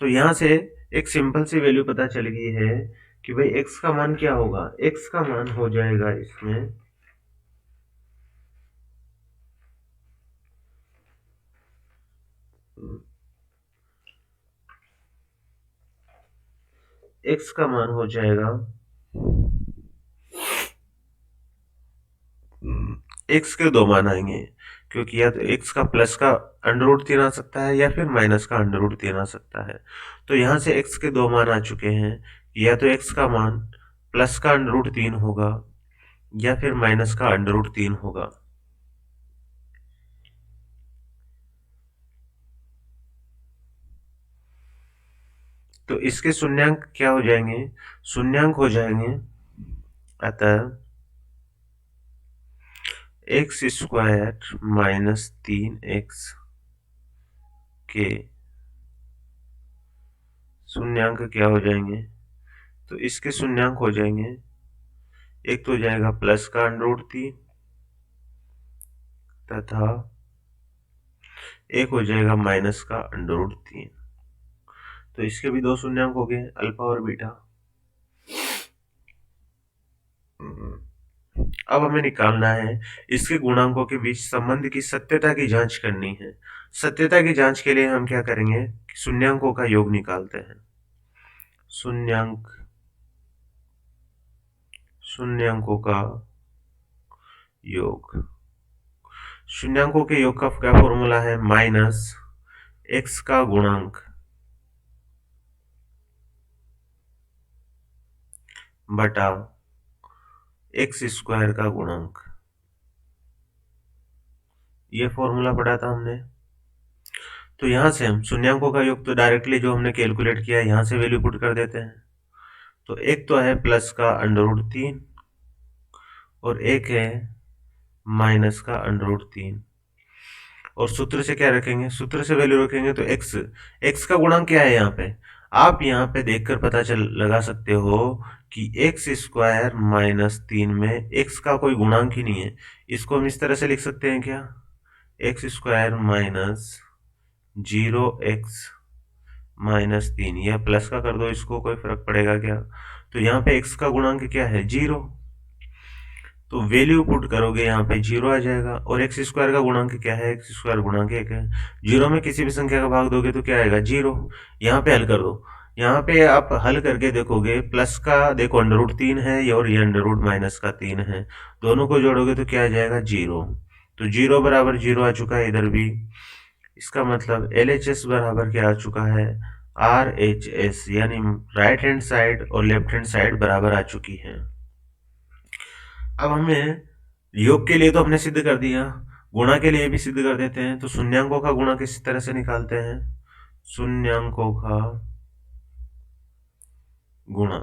तो यहां से एक सिंपल सी वैल्यू पता चल गई है कि भाई x का मान क्या होगा, x का मान हो जाएगा इसमें x का मान हो जाएगा, x के 2 मान आएंगे, क्योंकि या तो x का प्लस का √3 आ सकता है या फिर माइनस का √3 आ सकता है। तो यहां से x के 2 मान आ चुके हैं, या तो x का मान प्लस का √3 होगा या फिर माइनस का √3 होगा। तो इसके शून्यांक क्या हो जाएंगे, शून्यांक हो जाएंगे अतः एक्स स्क्वायर माइनस 3x के शून्यांक क्या हो जाएंगे? तो इसके शून्यांक हो जाएंगे, एक तो हो जाएगा प्लस का √3 तथा एक हो जाएगा माइनस का √3। तो इसके भी दो शून्यांक हो गए, अल्फा और बीटा। अब हमें निकालना है इसके गुणांकों के बीच संबंध की सत्यता की जांच करनी है। सत्यता की जांच के लिए हम क्या करेंगे, शून्यांकों का योग निकालते हैं। शून्यांकों का योग, शून्यांकों के योग का क्या फॉर्मूला है? माइनस एक्स का गुणांक बटा एक्स स्क्वायर का गुणांक। ये फॉर्मूला पढ़ा था हमने। तो यहां से हम शून्यांकों का योग तो डायरेक्टली जो हमने कैलकुलेट किया है यहां से वैल्यू पुट कर देते हैं। तो एक तो है प्लस का √3 और एक है माइनस का √3। और सूत्र से क्या रखेंगे? सूत्र से वैल्यू रखेंगे तो एक्स का गुणांक क्या है यहाँ पे? आप यहाँ पे देखकर पता चल लगा सकते हो कि एक्स स्क्वायर माइनस 3 में एक्स का कोई गुणांक ही नहीं है। इसको हम इस तरह से लिख सकते हैं क्या? X square minus 0x minus 3, या प्लस का कर दो इसको, कोई फर्क पड़ेगा क्या? तो यहाँ पे x का गुणांक क्या है? 0। तो वैल्यू पुट करोगे यहाँ पे 0 आ जाएगा। और एक्स स्क्वायर का गुणांक क्या है? एक्स स्क्वायर गुणांक 1 है। 0 में किसी भी संख्या का भाग दोगे तो क्या आएगा? 0। यहाँ पे हल कर दो। यहाँ पे आप हल करके देखोगे, प्लस का देखो √3 है और ये अंडर माइनस का 3 है, दोनों को जोड़ोगे तो क्या आ जाएगा? 0। तो 0 बराबर 0 आ चुका है इधर भी। इसका मतलब LHS बराबर क्या आ चुका है? RHS, यानी राइट हैंड साइड और लेफ्ट हैंड साइड बराबर आ चुकी है। अब हमें योग के लिए तो हमने सिद्ध कर दिया, गुणा के लिए भी सिद्ध कर देते हैं। तो शून्यांकों का गुणा किस तरह से निकालते हैं? शून्यांकों का गुणा,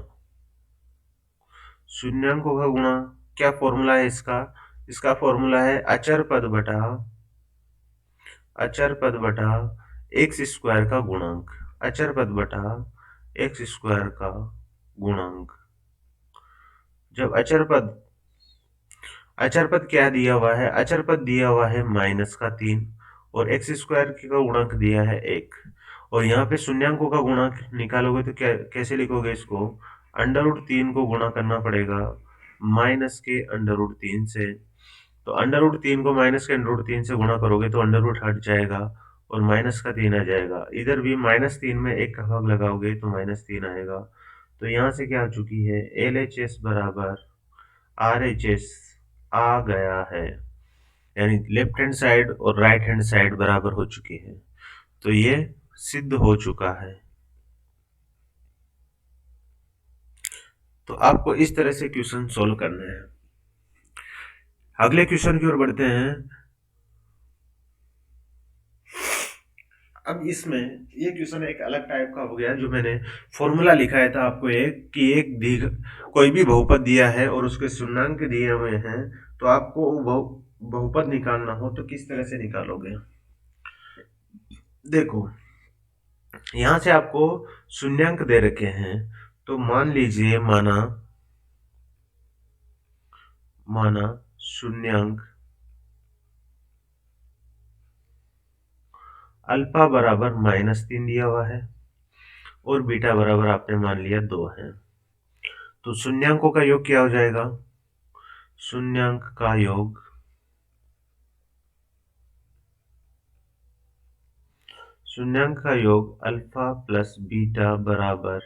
शून्यांकों का गुणा क्या फॉर्मूला है इसका? इसका फॉर्मूला है अचर पद बटा एक्स स्क्वायर का गुणांक। अचर पद बटा एक्स स्क्वायर का गुणांक। जब अचर पद क्या दिया हुआ है? अचर पद दिया हुआ है माइनस का 3 और एक्स स्क्वायर का गुणांक दिया है 1। और यहाँ पे शून्यांकों का गुणांक निकालोगे तो क्या कैसे लिखोगे इसको? √3 को गुणा करना पड़ेगा माइनस के √3 से। तो √3 को माइनस के √3 से गुणा करोगे तो अंडर रूट हट जाएगा और माइनस का 3 आ जाएगा। इधर भी -3 में 1 का भाग लगाओगे तो -3 आएगा। तो यहाँ से क्या आ चुकी है? LHS बराबर RHS आ गया है, यानी लेफ्ट हैंड साइड और राइट हैंड साइड बराबर हो चुकी है। तो ये सिद्ध हो चुका है। तो आपको इस तरह से क्वेश्चन सोल्व करना है। अगले क्वेश्चन की ओर बढ़ते हैं। अब इसमें ये क्वेश्चन एक अलग टाइप का हो गया, जो मैंने फॉर्मूला लिखाया था आपको एक कि एक दीर्घ कोई भी बहुपद दिया है और उसके शून्यांक दिए हुए हैं, तो आपको बहुपद निकालना हो तो किस तरह से निकालोगे? देखो, यहां से आपको शून्यांक दे रखे हैं, तो मान लीजिए माना शून्यांक अल्फा बराबर -3 दिया हुआ है और बीटा बराबर आपने मान लिया 2 है। तो शून्यांकों का योग क्या हो जाएगा? शून्यांक का योग अल्फा प्लस बीटा बराबर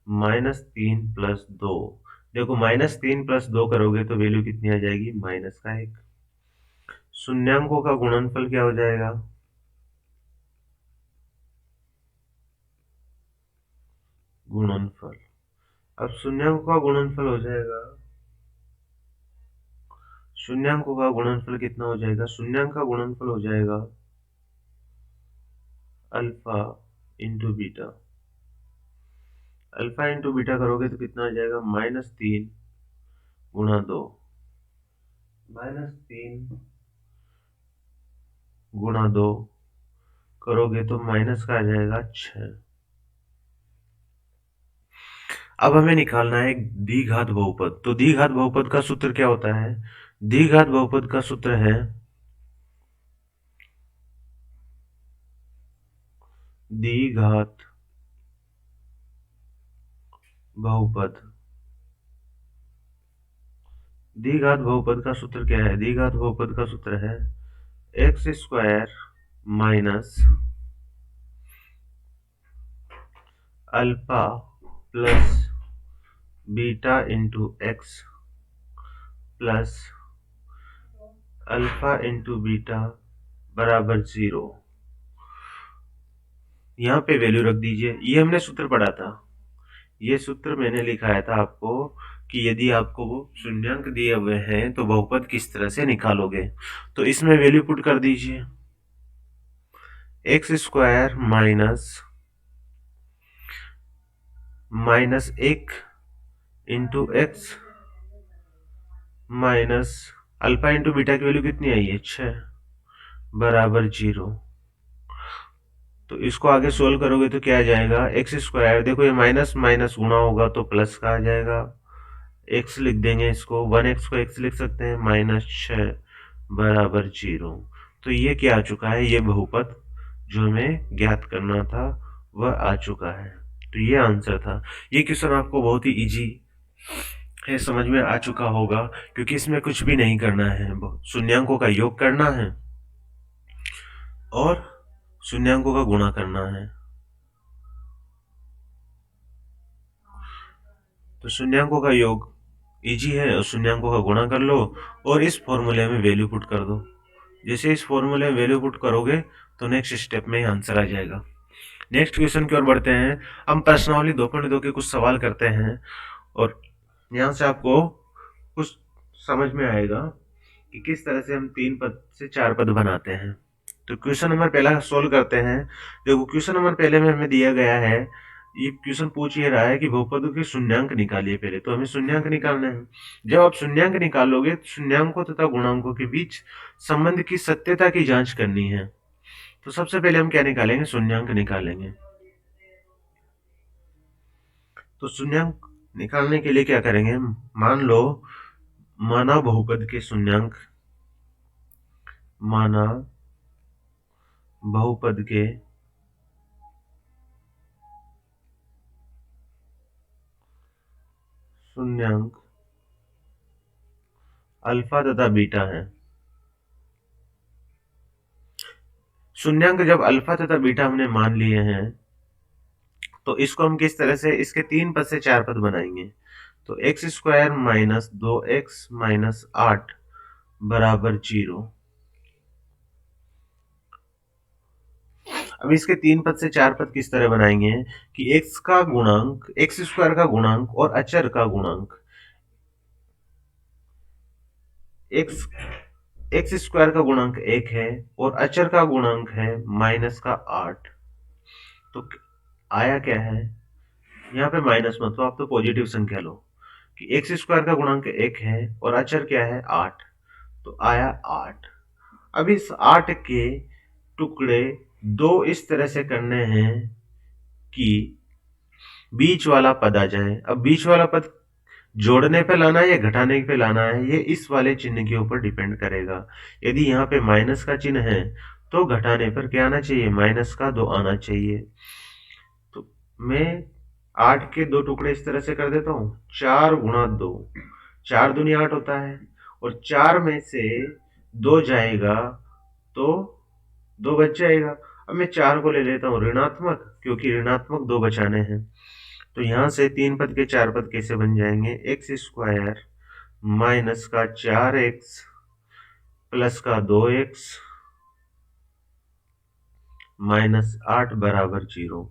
-3 प्लस 2। देखो, -3 प्लस 2 करोगे तो वैल्यू कितनी आ जाएगी? -1। शून्यांकों का गुणनफल क्या हो जाएगा? गुणनफल। अब शून्यांकों का गुणनफल हो जाएगा, शून्यांकों का गुणनफल कितना हो जाएगा? शून्यांक का गुणनफल हो जाएगा alpha into beta. Alpha into beta करोगे तो कितना आ जाएगा? -3 गुणा 2, -3 गुणा 2 करोगे तो माइनस का आ जाएगा 6। अब हमें निकालना है द्विघात बहुपद। तो द्विघात बहुपद का सूत्र क्या होता है? द्विघात बहुपद का सूत्र है द्विघात बहुपद। द्विघात बहुपद का सूत्र क्या है? द्विघात बहुपद का सूत्र है x square minus alpha plus beta into x plus alpha into beta बराबर 0। यहाँ पे वैल्यू रख दीजिए। ये हमने सूत्र पढ़ा था, ये सूत्र मैंने लिखाया था आपको कि यदि आपको वो शून्यांक दिए हुए हैं तो बहुपद किस तरह से निकालोगे। तो इसमें वैल्यू पुट कर दीजिए, x square minus 1 into x minus alpha into beta की वैल्यू कितनी आई है? 6 बराबर 0। तो इसको आगे सोल्व करोगे तो क्या आ जाएगा? एक्स स्क्वायर, देखो ये माइनस माइनस गुणा होगा तो प्लस का आ जाएगा, एक्स लिख देंगे इसको, 1x को x लिख सकते हैं, -6 बराबर 0। तो ये क्या आ चुका है? ये बहुपद जो हमें ज्ञात करना था वह आ चुका है। तो ये आंसर था। ये क्वेश्चन आपको बहुत ही इजी है, समझ में आ चुका होगा, क्योंकि इसमें कुछ भी नहीं करना है, शून्यांकों का योग करना है और शून्यांकों का गुणा करना है। तो शून्यांकों का योग इजी है, और शून्यांकों का गुणा कर लो और इस फॉर्मूले में वैल्यू पुट कर दो। जैसे इस फॉर्मूले में वैल्यू पुट करोगे तो नेक्स्ट स्टेप में आंसर आ जाएगा। नेक्स्ट क्वेश्चन की ओर बढ़ते हैं। हम प्रश्नावली 2.2 के कुछ सवाल करते हैं और यहाँ से आपको कुछ समझ में आएगा कि किस तरह से हम 3 पद से 4 पद बनाते हैं। तो क्वेश्चन नंबर पहला सोल्व करते हैं। देखो क्वेश्चन नंबर पहले में हमें दिया गया है, ये क्वेश्चन पूछ ये रहा है कि बहुपदों के शून्यांक निकालिए। पहले तो हमें शून्यांक निकालने हैं। जब आप शून्यांक निकालोगे तो शून्यांकों तथा गुणांकों के बीच संबंध की सत्यता की जांच करनी है। तो सबसे पहले हम क्या निकालेंगे? शून्यांक निकालेंगे। तो शून्यांक निकालने के लिए क्या करेंगे? मान लो माना बहुपद के शून्यांक, माना बहुपद के शून्यांक अल्फा तथा बीटा है। शून्यांक जब अल्फा तथा बीटा हमने मान लिए हैं तो इसको हम किस तरह से, इसके 3 पद से 4 पद बनाएंगे। तो x square minus 2x minus 8 बराबर 0। अब इसके 3 पद से 4 पद किस तरह बनाएंगे कि x का गुणांक, एक्स स्क्वायर का गुणांक और अचर का गुणांक, एक्स स्क्वायर का गुणांक 1 है और अचर का गुणांक है -8। तो आया क्या है? यहाँ पे माइनस मत लो, आप तो पॉजिटिव संख्या लो कि एक्स स्क्वायर का गुणांक 1 है और अचर क्या है? 8। तो आया 8। अब इस 8 के टुकड़े 2 इस तरह से करने हैं कि बीच वाला पद आ जाए। अब बीच वाला पद जोड़ने पे लाना है या घटाने पे लाना है, ये इस वाले चिन्ह के ऊपर डिपेंड करेगा। यदि यहाँ पे माइनस का चिन्ह है तो घटाने पर क्या आना चाहिए? -2 आना चाहिए। तो मैं 8 के 2 टुकड़े इस तरह से कर देता हूँ, 4 गुणा 2, 4 दूनी 8 होता है और 4 में से 2 जाएगा तो 2 बच जाएगा। अब मैं 4 को ले लेता हूँ ऋणात्मक, क्योंकि ऋणात्मक 2 बचाने हैं। तो यहां से 3 पद के 4 पद कैसे बन जाएंगे? एक्स स्क्वायर माइनस का 4x प्लस का 2x -8 बराबर 0।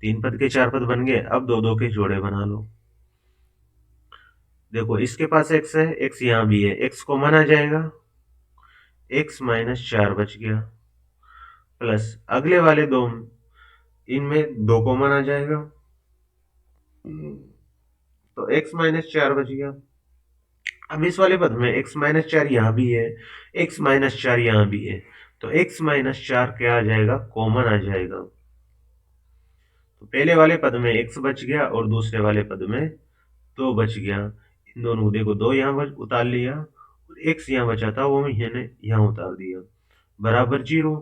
3 पद के 4 पद बन गए। अब 2 के जोड़े बना लो। देखो इसके पास x है, x यहां भी है, x कॉमन आ जाएगा, x -4 बच गया, प्लस अगले वाले 2, इनमें 2 कॉमन आ जाएगा तो x -4 बच गया। अब इस वाले पद में x माइनस 4 यहाँ भी है, x माइनस 4 यहाँ भी है, तो x माइनस 4 क्या आ जाएगा, कॉमन आ जाएगा। तो पहले वाले पद में x बच गया और दूसरे वाले पद में 2 बच गया। इन दोनों को देखो 2 यहाँ उतार लिया और x यहाँ बचा था वो मैंने यहाँ उतार दिया, बराबर 0।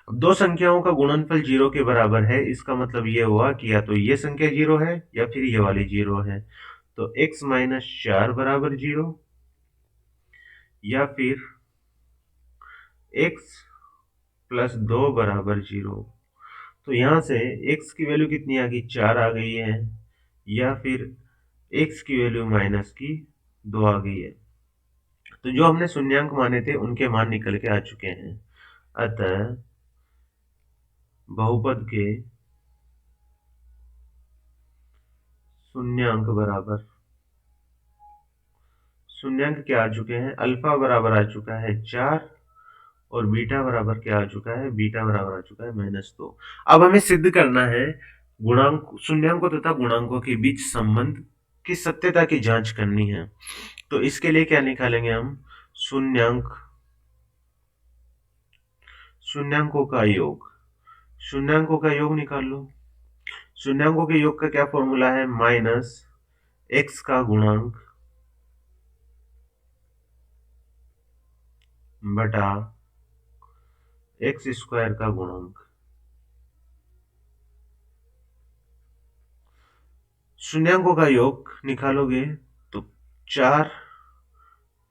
अब दो संख्याओं का गुणनफल 0 के बराबर है, इसका मतलब ये हुआ कि या तो ये संख्या 0 है या फिर ये वाली 0 है। तो x माइनस 4 बराबर 0 या फिर x प्लस 2 बराबर 0। तो यहां से x की वैल्यू कितनी आ गई, 4 आ गई है, या फिर x की वैल्यू माइनस की 2 आ गई है। तो जो हमने शून्यांक माने थे उनके मान निकल के आ चुके हैं। अतः बहुपद के शून्यांक बराबर, शून्यांक क्या आ चुके हैं, अल्फा बराबर आ चुका है 4 और बीटा बराबर क्या आ चुका है, बीटा बराबर आ चुका है -2। अब हमें सिद्ध करना है गुणांक, शून्यांकों तथा गुणांकों के बीच संबंध की सत्यता की जांच करनी है। तो इसके लिए क्या निकालेंगे हम, शून्यांक, शून्यांकों का योग, शून्यांकों का योग निकाल लो। शून्यांकों के योग का क्या फॉर्मूला है, माइनस एक्स का गुणांक बटा एक्स स्क्वायर का गुणांक। शून्यांकों का योग निकालोगे तो 4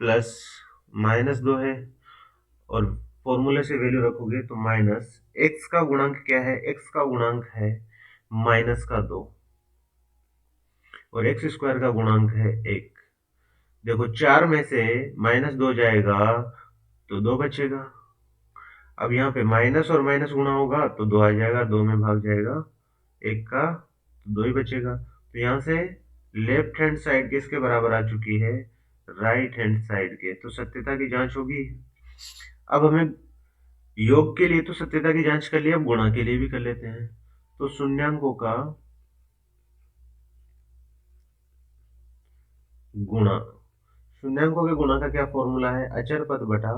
प्लस -2 है और फॉर्मूले से वैल्यू रखोगे तो माइनस एक्स का गुणांक क्या है, एक्स का गुणांक है -2 और एक्स स्क्वायर का गुणांक है 1। देखो 4 में से -2 जाएगा तो 2 बचेगा। अब यहाँ पे माइनस और माइनस गुणा होगा तो 2 आ जाएगा, 2 में भाग जाएगा 1 का, तो 2 ही बचेगा। तो यहाँ से लेफ्ट हैंड साइड किसके बराबर आ चुकी है, राइट हैंड साइड के। तो सत्यता की जांच होगी। अब हमें योग के लिए तो सत्यता की जांच कर लिया, अब गुणा के लिए भी कर लेते हैं। तो शून्यांकों का गुणा, शून्यांकों के गुणा का क्या फॉर्मूला है, अचर पद बटा,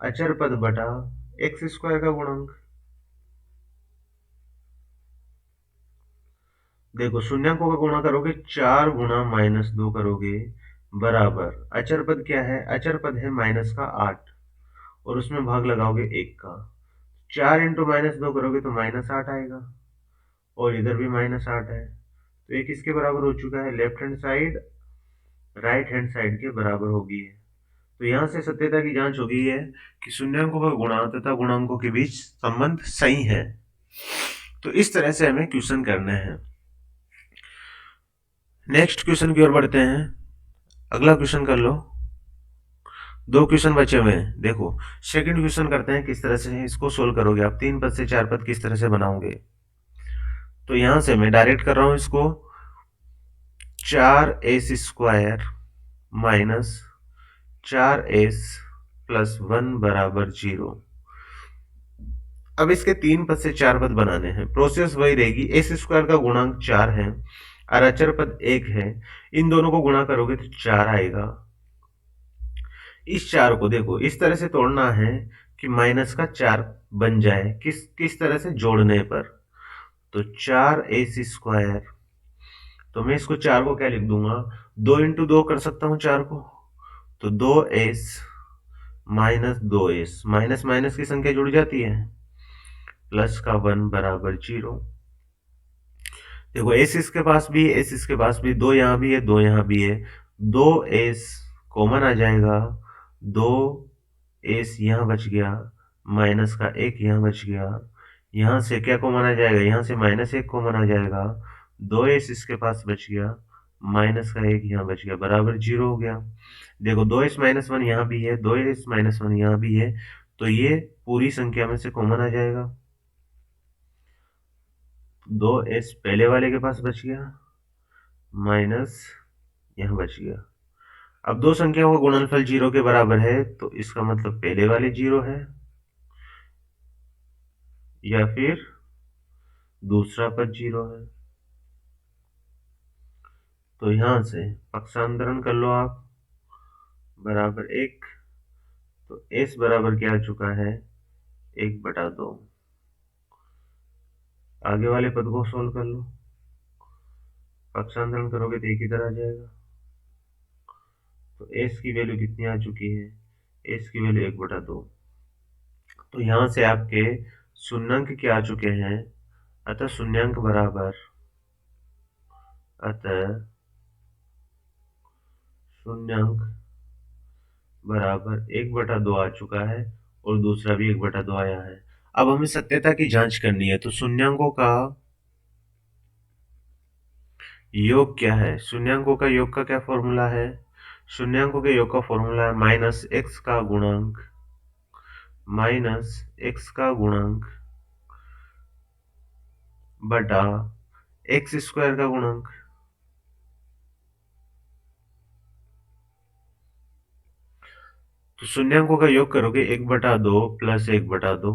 अचर पद बटा एक्स स्क्वायर का गुणांक। देखो शून्यांकों का गुणा करोगे 4 गुणा -2 करोगे बराबर, अचर पद क्या है, अचर पद है माइनस का 8 और उसमें भाग लगाओगे 1 का। 4 इंटू -2 करोगे तो -8 आएगा और इधर भी -8 है, तो एक इसके बराबर हो चुका है। Left hand side right hand side के बराबर होगी है। तो यहां से सत्यता की जांच हो गई है कि शून्यांकों का गुणा तथा गुणांकों के बीच संबंध सही है। तो इस तरह से हमें क्वेश्चन करने हैं। नेक्स्ट क्वेश्चन की ओर बढ़ते हैं। अगला क्वेश्चन कर लो, 2 क्वेश्चन बचे हुए हैं। देखो सेकंड क्वेश्चन करते हैं, किस तरह से इसको सोल्व करोगे आप, 3 पद से 4 पद किस तरह से बनाओगे। तो यहां से मैं डायरेक्ट कर रहा हूं इसको, 4s square minus 4s plus 1 बराबर 0। अब इसके 3 पद से 4 पद बनाने हैं, प्रोसेस वही रहेगी। एस स्क्वायर का गुणांक 4 है और अचर पद 1 है, इन दोनों को गुणा करोगे तो 4 आएगा। इस 4 को देखो इस तरह से तोड़ना है कि माइनस का 4 बन जाए, किस किस तरह से, जोड़ने पर। तो 4s स्क्वायर, तो मैं इसको 4 को क्या लिख दूंगा, 2 इंटू 2 कर सकता हूं 4 को, तो 2s minus 2s, minus minus की संख्या जुड़ जाती है, प्लस का 1 बराबर 0। देखो एस इसके पास भी है, एस इसके पास भी, 2 यहाँ भी है, 2 यहाँ भी है, 2s कॉमन आ जाएगा, 2s यहाँ बच गया, माइनस का 1 यहाँ बच गया, यहाँ से क्या कॉमन आ जाएगा, यहाँ से -1 कॉमन आ जाएगा, 2s इसके पास बच गया, माइनस का 1 यहाँ बच गया, बराबर 0 हो गया। देखो 2s माइनस 1 यहाँ भी है, 2s माइनस 1 यहाँ भी है, तो ये पूरी संख्या में से कॉमन आ जाएगा। 2s पहले वाले के पास बच गया, माइनस यहाँ बच गया। अब दो संख्याओं का गुणनफल 0 के बराबर है, तो इसका मतलब पहले वाले 0 है या फिर दूसरा पद 0 है। तो यहाँ से पक्षांतरण कर लो आप, बराबर 1। तो s बराबर क्या आ चुका है, 1/2। आगे वाले पद को सोल्व कर लो, पक्षांतरण करोगे तो एक इधर आ जाएगा। तो s की वैल्यू कितनी आ चुकी है, s की वैल्यू 1/2। तो यहाँ से आपके शून्यांक क्या आ चुके हैं, अतः शून्यांक बराबर, अतः शून्यांक बराबर 1/2 आ चुका है, और दूसरा भी 1/2 आया है। अब हमें सत्यता की जांच करनी है, तो शून्यांकों का योग क्या है, शून्यांकों का योग का क्या फॉर्मूला है, शून्यांकों के योग का फॉर्मूला है माइनस एक्स का गुणांक बटा एक्स स्क्वायर का गुणांक। तो शून्यांकों का योग करोगे 1/2 प्लस 1/2।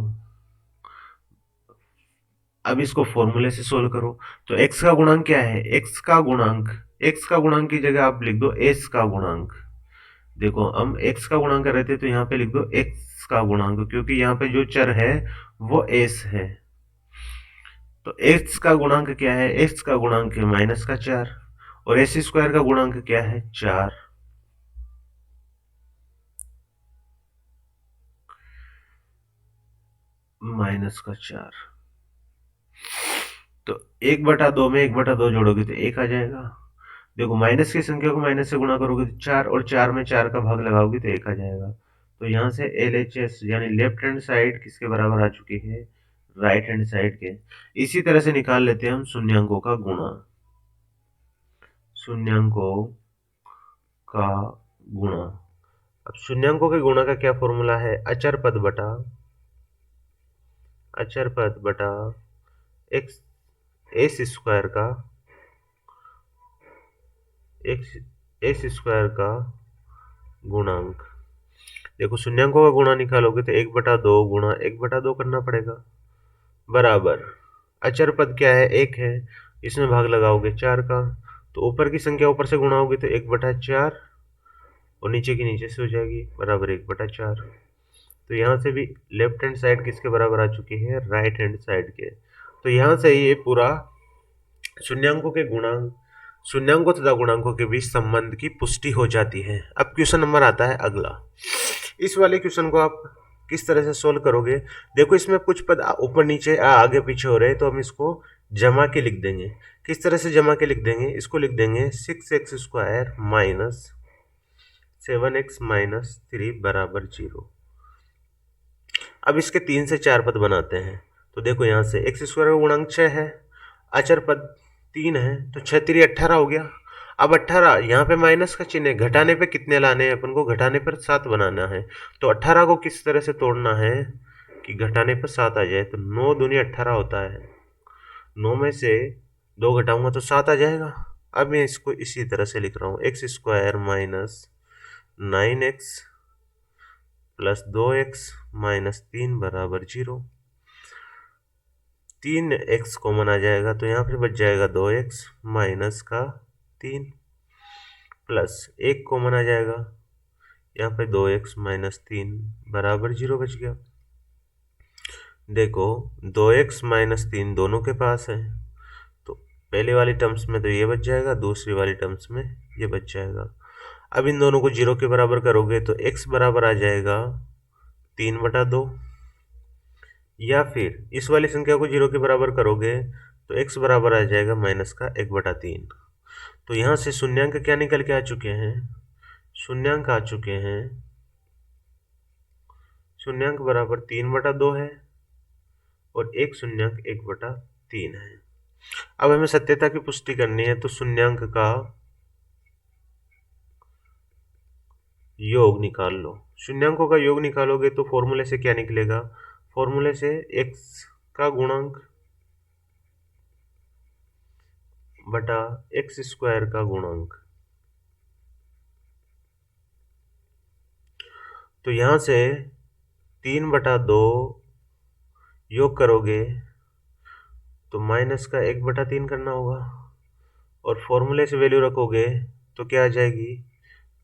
अब इसको फॉर्मूले से सोल्व करो। तो x का गुणांक क्या है, x का गुणांक की जगह आप लिख दो s का गुणांक। देखो हम x का गुणांक कर रहे थे, तो यहाँ पे लिख दो x का गुणांक, क्योंकि यहाँ पे जो चर है वो s है। तो x का गुणांक क्या है, x का गुणांक है -4, और s स्क्वायर का गुणांक क्या है, 4। -4। तो 1/2 में 1/2 जोड़ोगे तो 1 आ जाएगा। देखो माइनस की संख्या को माइनस से गुणा करोगे तो 4, और 4 में 4 का भाग लगाओगे तो 1 आ जाएगा। तो यहाँ से LHS यानी लेफ्ट हैंड साइड किसके बराबर आ चुकी है, राइट हैंड साइड के। इसी तरह से निकाल लेते हैं हम शून्यांकों का गुणा, शून्यांकों का गुणा। अब शून्यांकों के गुणा का क्या फॉर्मूला है, अचर पद बटा एक्स एस स्क्वायर का गुणांक। देखो शून्यांकों का गुणा निकालोगे तो 1/2 गुणा 1/2 करना पड़ेगा, बराबर अचर पद क्या है, 1 है, इसमें भाग लगाओगे 4 का, तो ऊपर की संख्या ऊपर से गुणा होगी तो 1/4, और नीचे की नीचे से हो जाएगी, बराबर 1/4। तो यहाँ से भी लेफ्ट हैंड साइड किसके बराबर आ चुकी है, राइट हैंड साइड के। तो यहाँ से ये पूरा शून्यांकों के गुणांक, शून्यांकों तथा गुणांकों के बीच संबंध की पुष्टि हो जाती है। अब क्वेश्चन नंबर आता है अगला। इस वाले क्वेश्चन को आप किस तरह से सोल्व करोगे, देखो इसमें कुछ पद ऊपर नीचे आगे पीछे हो रहे हैं, तो हम इसको जमा के लिख देंगे। किस तरह से जमा के लिख देंगे, इसको लिख देंगे 6x² माइनस 7x माइनस 3 बराबर 0। अब इसके 3 से 4 पद बनाते हैं। तो देखो यहाँ से x स्क्वायर का गुणांक 6 है, अचर पद 3 है, तो 6 3 18 हो गया। अब 18 यहाँ पे माइनस का चिन्ह है, घटाने पे कितने लाने हैं अपन को, घटाने पर 7 बनाना है। तो 18 को किस तरह से तोड़ना है कि घटाने पर 7 आ जाए, तो 9 दूनी 18 होता है, 9 में से 2 घटाऊंगा तो 7 आ जाएगा। अब मैं इसको इसी तरह से लिख रहा हूँ, x² minus 9x plus 2x minus 3 बराबर 0। 3x कॉमन आ जाएगा, तो यहाँ पे बच जाएगा 2x माइनस का 3 प्लस 1 कॉमन आ जाएगा, यहाँ पे 2x माइनस 3 बराबर 0 बच गया। देखो 2x माइनस 3 दोनों के पास है, तो पहले वाली टर्म्स में तो ये बच जाएगा, दूसरी वाली टर्म्स में ये बच जाएगा। अब इन दोनों को 0 के बराबर करोगे तो x बराबर आ जाएगा 3/2, या फिर इस वाली संख्या को 0 के बराबर करोगे तो x बराबर आ जाएगा माइनस का 1/3। तो यहाँ से शून्यांक क्या निकल के आ चुके हैं, शून्यांक आ चुके हैं, शून्यांक बराबर 3/2 है, और एक शून्यांक 1/3 है। अब हमें सत्यता की पुष्टि करनी है, तो शून्यांक का योग निकाल लो। शून्यांकों का योग निकालोगे तो फॉर्मूले से क्या निकलेगा, फॉर्मूले से x का गुणांक बटा x² का गुणांक। तो यहां से 3/2 योग करोगे तो माइनस का 1/3 करना होगा, और फॉर्मूले से वैल्यू रखोगे तो क्या आ जाएगी,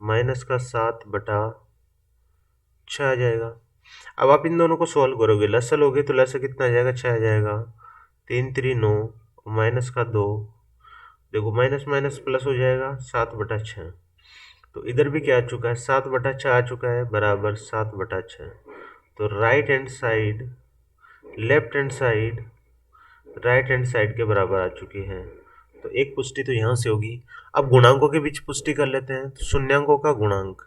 -7/6 आ जाएगा। अब आप इन दोनों को सॉल्व करोगे, लसा लोगे तो लसा कितना आ जाएगा, 6 आ जाएगा। 3 3 9, -2, देखो माइनस माइनस प्लस हो जाएगा, 7/6। तो इधर भी क्या आ चुका है, 7/6 आ चुका है, बराबर 7/6। तो right hand side left hand side right hand side के बराबर आ चुकी है। तो एक पुष्टि तो यहाँ से होगी। अब गुणांकों के बीच पुष्टि कर लेते हैं। तो शून्यांकों का गुणांक,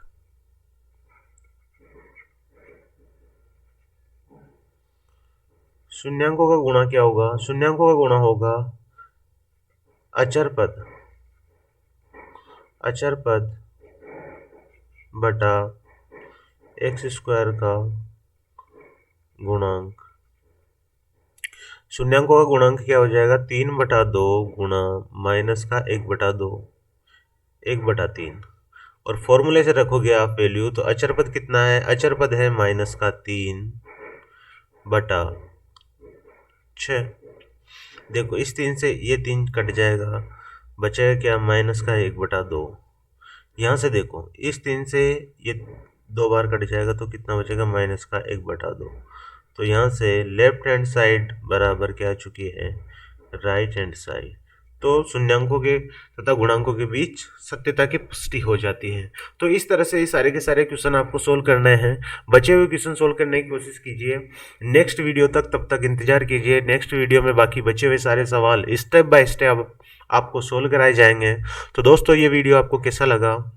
शून्यांकों का गुणा क्या होगा, शून्यांकों का गुणा होगा अचर पद बटा x² का गुणांक। शून्यांकों का गुणांक क्या हो जाएगा, 3/2 गुणा माइनस का 1/2, 1/3। और फॉर्मूले से रखोगे आप वैल्यू, तो अचर पद कितना है, अचर पद है -3/6। देखो इस 3 से ये 3 कट जाएगा, बचेगा क्या, -1/2। यहाँ से देखो इस 3 से ये 2 बार कट जाएगा तो कितना बचेगा, -1/2। तो यहाँ से लेफ्ट हैंड साइड बराबर क्या आ चुकी है, राइट हैंड साइड। तो शून्यांकों के तथा गुणांकों के बीच सत्यता की पुष्टि हो जाती है। तो इस तरह से ये सारे के सारे क्वेश्चन आपको सोल्व करने हैं। बचे हुए क्वेश्चन सोल्व करने की कोशिश कीजिए नेक्स्ट वीडियो तक, तब तक इंतजार कीजिए। नेक्स्ट वीडियो में बाकी बचे हुए सारे सवाल स्टेप बाय स्टेप आपको सोल्व कराए जाएंगे। तो दोस्तों ये वीडियो आपको कैसा लगा,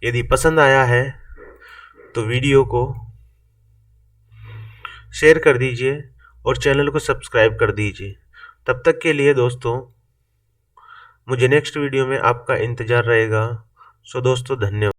यदि पसंद आया है तो वीडियो को शेयर कर दीजिए और चैनल को सब्सक्राइब कर दीजिए। तब तक के लिए दोस्तों मुझे नेक्स्ट वीडियो में आपका इंतज़ार रहेगा। सो दोस्तों धन्यवाद।